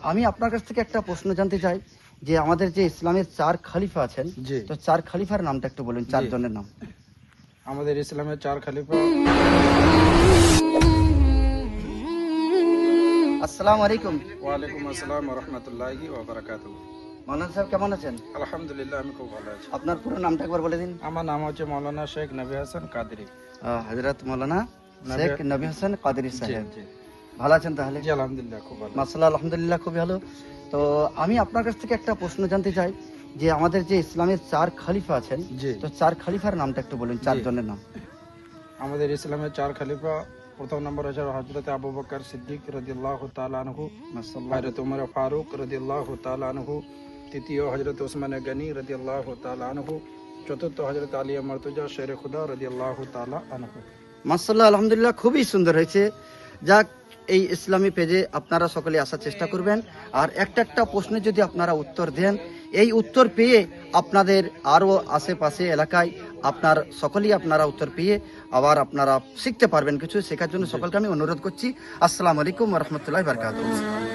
আমি আপনার কাছ থেকে একটা প্রশ্ন জানতে চাই যে আমাদের যে ইসলামের 4 খলিফা আছেন, জি। তো 4 খলিফার নামটা একটু বলুন, 4 জনের নাম। আমাদের ইসলামের 4 খলিফা। আসসালামু আলাইকুম। ওয়ালাইকুম আসসালাম ওয়া রাহমাতুল্লাহি ওয়া বারাকাতুহু। মাওলানা সাহেব কেমন আছেন? আলহামদুলিল্লাহ, আমি খুব ভালো আছি। আপনার পুরো নামটা একবার বলে দিন। আমার নাম হচ্ছে মাওলানা শেখ নবী হাসান কাদেরী। হযরত মাওলানা নবী- শেখ নবী হাসান কাদেরী জি সাহেব। জি ভালো আছেন তাহলে? জি, আলহামদুলিল্লাহ খুব ভালো। মাশাআল্লাহ, আলহামদুলিল্লাহ, খুবই ভালো। তো আমি আপনার কাছ থেকে একটা প্রশ্ন জানতে চাই যে আমাদের যে ইসলামের 4 খলিফা আছেন, জি। তো 4 খলিফার নামটা একটু বলুন, 4 জি। জনের নাম। আমাদের ইসলামের 4 খলিফা, প্রথম নম্বর হচ্ছে হযরত আবু বকর সিদ্দিক রাদিয়াল্লাহু তাআলা আনহু, মাশাআল্লাহ। হযরত ওমর ফারুক রাদিয়াল্লাহু তাআলা আনহু, তৃতীয় হযরত ওসমান গনি রাদিয়াল্লাহু তাআলা আনহু, চতুর্থ হযরত আলী মারতুজা শেরে খুদা রাদিয়াল্লাহু তাআলা আনহু। মাশাআল্লাহ, আলহামদুলিল্লাহ, খুবই সুন্দর হয়েছে। যাক, এই ইসলামী পেজে আপনারা সকলে আসার চেষ্টা করবেন, আর একটা একটা প্রশ্নে যদি আপনারা উত্তর দেন, এই উত্তর পেয়ে আপনাদের আরও আশেপাশে এলাকায় সকলেই আপনারা উত্তর পেয়ে আবার আপনারা শিখতে পারবেন, কিছু শেখার জন্য সকলকে আমি অনুরোধ করছি। আসসালামু আলাইকুম ওয়া রাহমাতুল্লাহি ওয়া বারাকাতুহু।